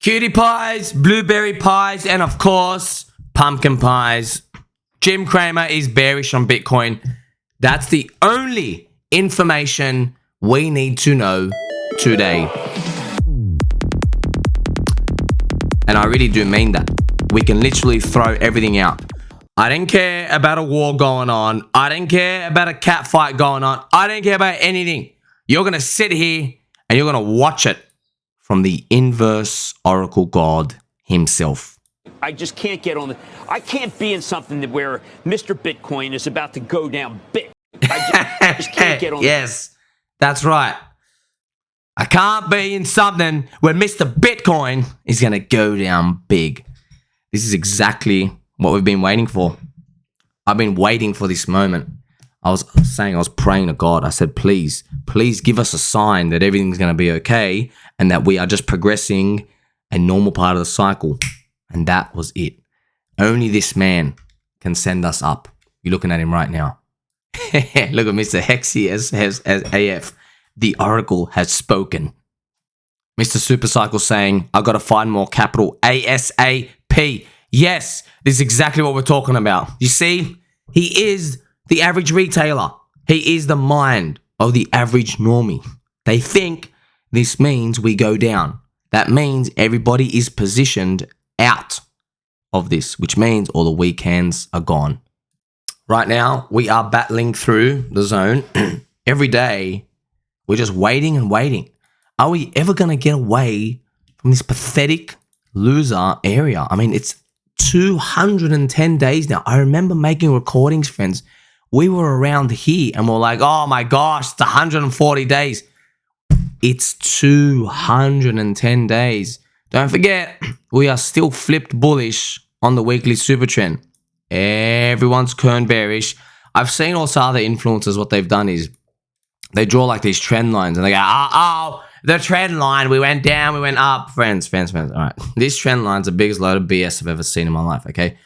Cutie pies, blueberry pies, and of course, pumpkin pies. Jim Cramer is bearish on Bitcoin. That's the only information we need to know today. And I really do mean that. We can literally throw everything out. I didn't care about a war going on. I didn't care about a cat fight going on. I didn't care about anything. You're going to sit here and you're going to watch it from the inverse oracle god himself. I just can't get on the... I can't be in something that where Mr. Bitcoin is about to go down big. I just can't get on... Yes, that's right. I can't be in something where Mr. Bitcoin is going to go down big. This is exactly what we've been waiting for. I've been waiting for this moment. I was praying to God. I said, please give us a sign that everything's going to be okay and that we are just progressing a normal part of the cycle. And that was it. Only this man can send us up. You're looking at him right now. Look at Mr. Hexy as AF. The oracle has spoken. Mr. Supercycle saying, I've got to find more capital ASAP. Yes, this is exactly what we're talking about. You see, he is the average retailer. He is the mind of the average normie. They think this means we go down. That means everybody is positioned out of this, which means all the weak hands are gone. Right now, we are battling through the zone. Every day, we're just waiting and waiting. Are we ever going to get away from this pathetic loser area? I mean, it's 210 days now. I remember making recordings, friends. We were around here and we're like, oh my gosh, it's 140 days. It's 210 days. Don't forget, we are still flipped bullish on the weekly super trend. Everyone's Cramer bearish. I've seen also other influencers, what they've done is they draw like these trend lines and they go, oh, the trend line, we went down, we went up. Friends. All right. This trend line's the biggest load of BS I've ever seen in my life, okay?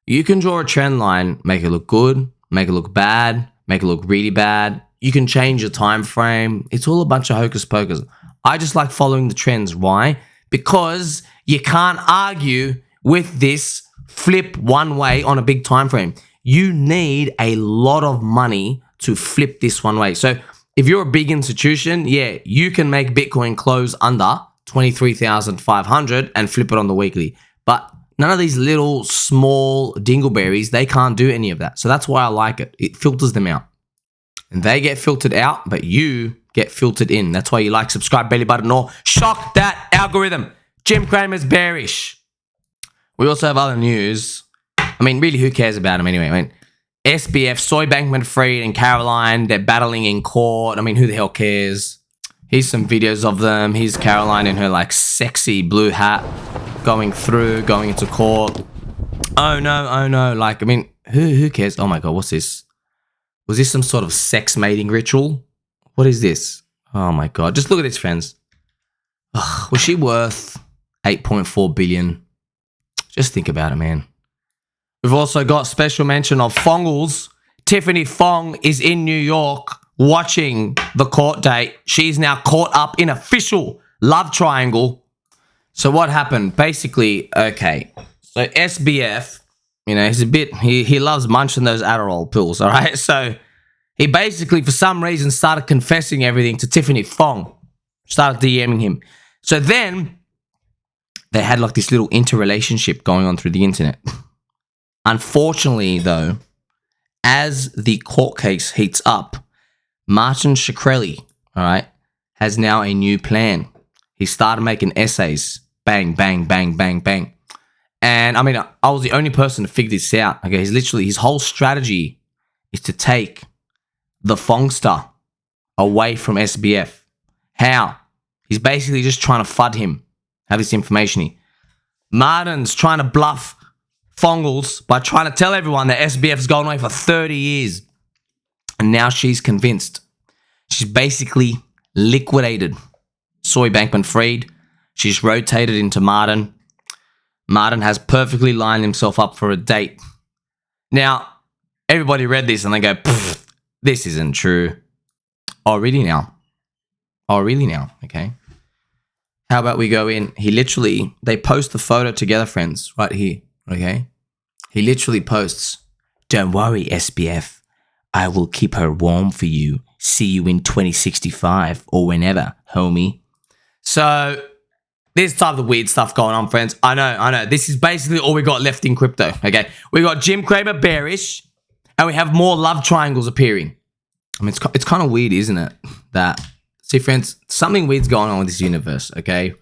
You can draw a trend line, make it look good, make it look bad, make it look really bad. You can change your time frame. It's all a bunch of hocus pocus. I just like following the trends. Why? Because you can't argue with this flip one way on a big time frame. You need a lot of money to flip this one way. So if you're a big institution, yeah, you can make Bitcoin close under 23,500 and flip it on the weekly. But none of these little small dingleberries, they can't do any of that. So that's why I like it. It filters them out. And they get filtered out, but you get filtered in. That's why you like, subscribe, belly button, or shock that algorithm. Jim Cramer's bearish. We also have other news. I mean, really, who cares about him anyway? I mean, SBF, Soy Bankman-Fried and Caroline, they're battling in court. I mean, who the hell cares? Here's some videos of them. Here's Caroline in her, like, sexy blue hat going into court. Oh, no. Like, I mean, who cares? Oh, my God, what's this? Was this some sort of sex mating ritual? What is this? Oh, my God. Just look at this, friends. Ugh, was she worth 8.4 billion? Just think about it, man. We've also got special mention of Fongles. Tiffany Fong is in New York watching the court date. She's now caught up in official love triangle. So what happened? Basically, okay. So SBF, you know, he's a bit, he loves munching those Adderall pills, all right? So he basically, for some reason, started confessing everything to Tiffany Fong. Started DMing him. So then they had like this little interrelationship going on through the internet. Unfortunately, though, as the court case heats up, Martin Shkreli, all right, has now a new plan. He started making essays. Bang, bang, bang, bang, bang. And I mean, I was the only person to figure this out. Okay, his whole strategy is to take the Fongster away from SBF. How? He's basically just trying to FUD him. Have this information here. Martin's trying to bluff Fongles by trying to tell everyone that SBF's gone away for 30 years. And now she's convinced. She's basically liquidated Soy Bankman-Fried. She's rotated into Martin. Martin has perfectly lined himself up for a date. Now, everybody read this and they go, this isn't true. Oh, really now? Okay. How about we go in? They post the photo together, friends, right here, okay? He literally posts, "Don't worry, SBF. I will keep her warm for you. See you in 2065 or whenever, homie." So there's type of weird stuff going on, friends. I know. This is basically all we got left in crypto, okay? We got Cramer Bearish, and we have more love triangles appearing. I mean, it's kind of weird, isn't it? See, friends, something weird's going on with this universe, okay?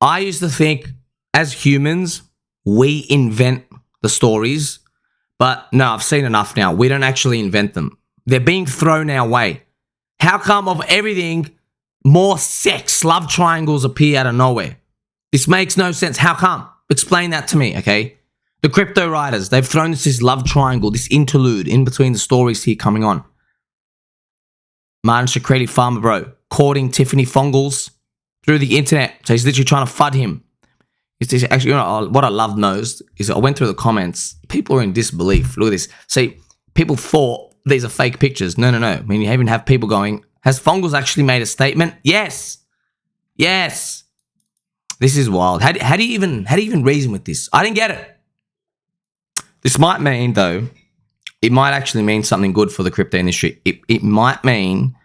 I used to think, as humans, we invent the stories, but no, I've seen enough now. We don't actually invent them. They're being thrown our way. How come of everything, more sex, love triangles appear out of nowhere? This makes no sense. How come? Explain that to me, okay? The crypto writers, they've thrown this love triangle, this interlude in between the stories here coming on. Martin Shkreli, farmer bro, courting Tiffany Fongles through the internet. So he's literally trying to FUD him. It's actually, you know, what I love most is I went through the comments. People are in disbelief. Look at this. See, people thought these are fake pictures. No. I mean, you even have people going, has Fongles actually made a statement? Yes. This is wild. How do you even reason with this? I didn't get it. This might mean, though, it might actually mean something good for the crypto industry. It might mean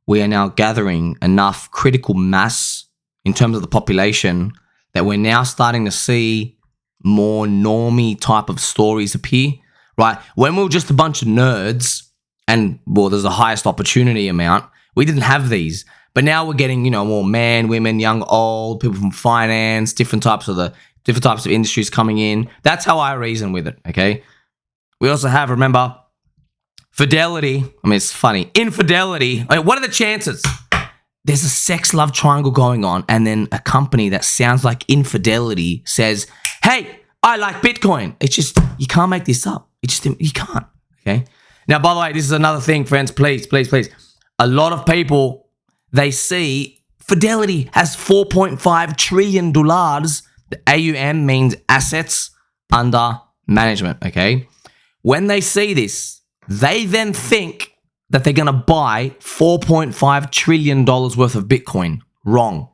we are now gathering enough critical mass in terms of the population that we're now starting to see more normie type of stories appear, right? When we were just a bunch of nerds and, well, there's the highest opportunity amount, we didn't have these. But now we're getting, you know, more men, women, young, old, people from finance, different types of industries coming in. That's how I reason with it, okay? We also have, remember, Fidelity. I mean, it's funny. Infidelity. I mean, what are the chances? There's a sex love triangle going on, and then a company that sounds like Infidelity says, "Hey, I like Bitcoin." It's just, you can't make this up. You can't, okay? Now, by the way, this is another thing, friends. Please. A lot of people, they see Fidelity has $4.5 trillion. The AUM means assets under management, okay? When they see this, they then think that they're going to buy $4.5 trillion worth of Bitcoin. Wrong.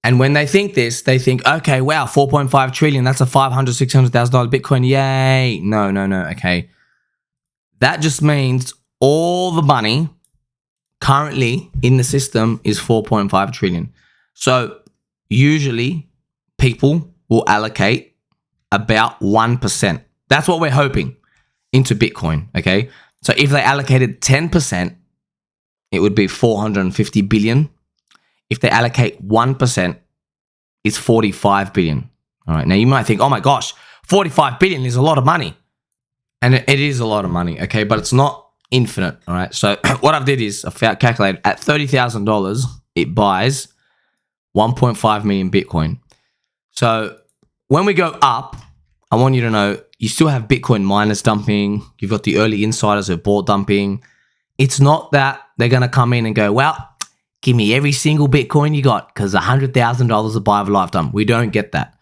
And when they think this, they think, okay, wow, 4.5 trillion, that's a $500,000, $600,000 Bitcoin. Yay. No, okay. That just means all the money currently in the system is 4.5 trillion. So usually people will allocate about 1%. That's what we're hoping into Bitcoin, okay? So if they allocated 10%, it would be 450 billion. If they allocate 1%, it's 45 billion. All right. Now you might think, oh my gosh, 45 billion is a lot of money. And it is a lot of money, okay? But it's not infinite, all right? So what I've did is I've calculated at $30,000, it buys 1.5 million Bitcoin. So when we go up, I want you to know you still have Bitcoin miners dumping. You've got the early insiders who are bought dumping. It's not that they're going to come in and go, well, give me every single Bitcoin you got because $100,000 a buy of a lifetime. We don't get that.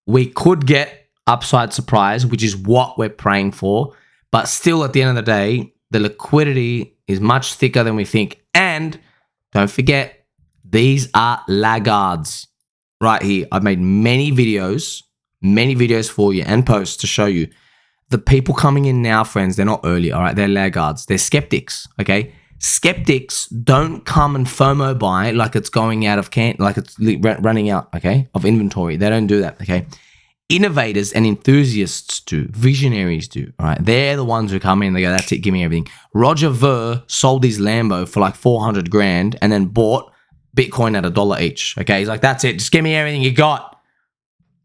We could get upside surprise, which is what we're praying for. But still, at the end of the day, the liquidity is much thicker than we think. And don't forget, these are laggards right here. I've made many videos for you and posts to show you. The people coming in now, friends, they're not early, all right? They're laggards. They're skeptics, okay? Skeptics don't come and FOMO buy like it's going out of like it's running out, okay, of inventory. They don't do that, okay? Innovators and enthusiasts do. Visionaries do, all right? They're the ones who come in and they go, that's it, give me everything. Roger Ver sold his Lambo for like 400 grand and then bought Bitcoin at $1 each, okay? He's like, that's it, just give me everything you got.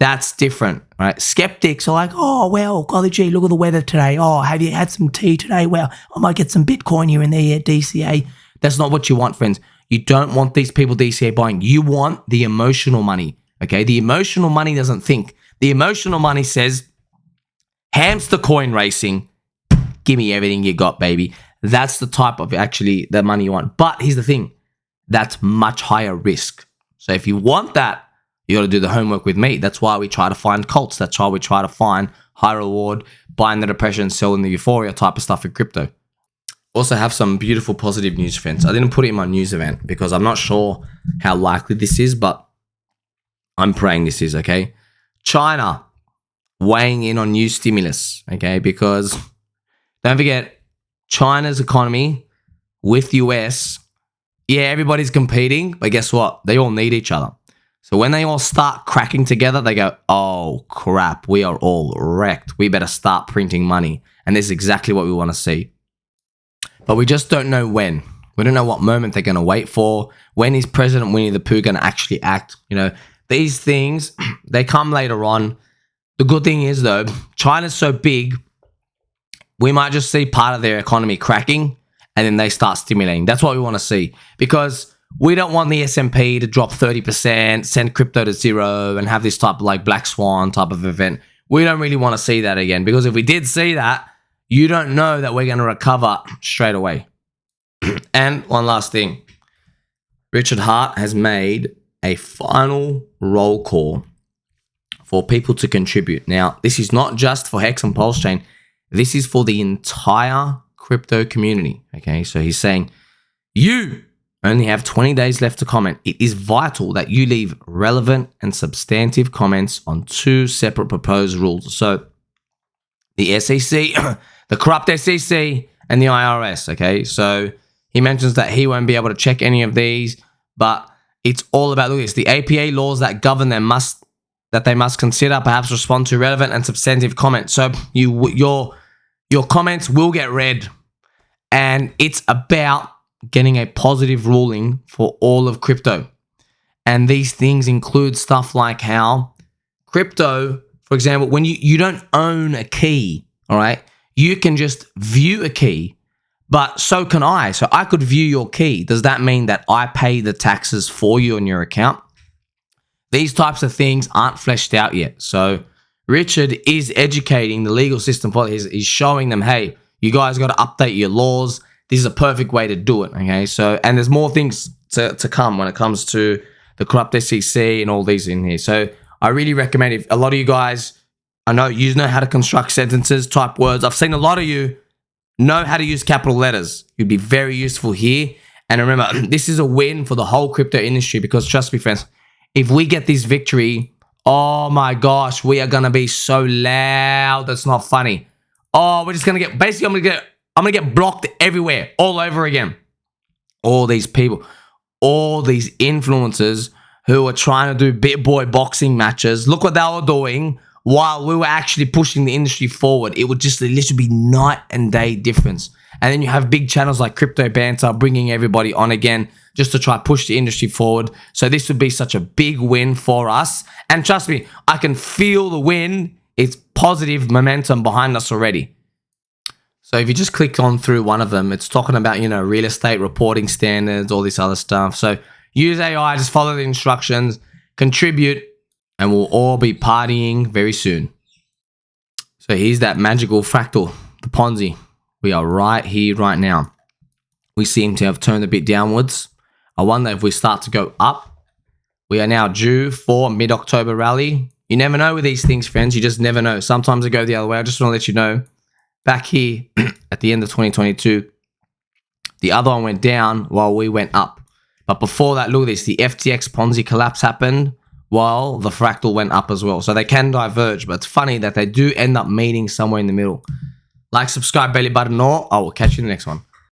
That's different, right? Skeptics are like, oh, well, golly gee, look at the weather today. Oh, have you had some tea today? Well, I might get some Bitcoin here and there, yeah, DCA. That's not what you want, friends. You don't want these people DCA buying. You want the emotional money, okay? The emotional money doesn't think. The emotional money says, hamster coin racing, give me everything you got, baby. That's the type of actually the money you want. But here's the thing. That's much higher risk. So if you want that, you got to do the homework with me. That's why we try to find cults. That's why we try to find high reward, buying the depression, selling the euphoria type of stuff in crypto. Also have some beautiful positive news, friends. I didn't put it in my news event because I'm not sure how likely this is, but I'm praying this is, okay? China weighing in on new stimulus, okay? Because don't forget, China's economy with US, yeah, everybody's competing, but guess what? They all need each other. So when they all start cracking together, they go, oh crap, we are all wrecked. We better start printing money. And this is exactly what we want to see. But we just don't know when. We don't know what moment they're going to wait for. When is President Winnie the Pooh going to actually act? You know, these things, they come later on. The good thing is, though, China's so big, we might just see part of their economy cracking and then they start stimulating. That's what we want to see, because we don't want the S&P to drop 30%, send crypto to zero, and have this type of like black swan type of event. We don't really want to see that again, because if we did see that, you don't know that we're going to recover straight away. And one last thing. Richard Hart has made a final roll call for people to contribute. Now, this is not just for Hex and Pulse Chain. This is for the entire crypto community. Okay, so he's saying, you only have 20 days left to comment. It is vital that you leave relevant and substantive comments on 2 separate proposed rules. So the SEC, the corrupt SEC, and the IRS. Okay, so he mentions that he won't be able to check any of these, but it's all about, look, it's the APA laws that govern them that they must consider, perhaps respond to relevant and substantive comments. So your comments will get read, and it's about getting a positive ruling for all of crypto. And these things include stuff like how crypto, for example, when you don't own a key, all right, you can just view a key, but so can I. So I could view your key. Does that mean that I pay the taxes for you on your account? These types of things aren't fleshed out yet. So Richard is educating the legal system for it. He's showing them, hey, you guys got to update your laws. This is a perfect way to do it. Okay. So, and there's more things to come when it comes to the corrupt SEC and all these in here. So I really recommend, if a lot of you guys, I know you know how to construct sentences, type words. I've seen a lot of you know how to use capital letters. You'd be very useful here. And remember, this is a win for the whole crypto industry, because trust me, friends, if we get this victory, oh my gosh, we are going to be so loud. That's not funny. Oh, we're just going to get, basically, I'm going to get blocked everywhere, all over again. All these people, all these influencers who are trying to do big boy boxing matches. Look what they were doing while we were actually pushing the industry forward. It would just literally be night and day difference. And then you have big channels like Crypto Banter bringing everybody on again just to try push the industry forward. So this would be such a big win for us. And trust me, I can feel the win. It's positive momentum behind us already. So if you just click on through one of them, it's talking about, you know, real estate reporting standards, all this other stuff. So use AI, just follow the instructions, contribute, and we'll all be partying very soon. So here's that magical fractal, the Ponzi. We are right here, right now. We seem to have turned a bit downwards. I wonder if we start to go up. We are now due for mid-October rally. You never know with these things, friends. You just never know. Sometimes they go the other way. I just want to let you know. Back here at the end of 2022, the other one went down while we went up. But before that, look at this. The FTX Ponzi collapse happened while the fractal went up as well. So they can diverge, but it's funny that they do end up meeting somewhere in the middle. Like, subscribe, belly button, or I will catch you in the next one.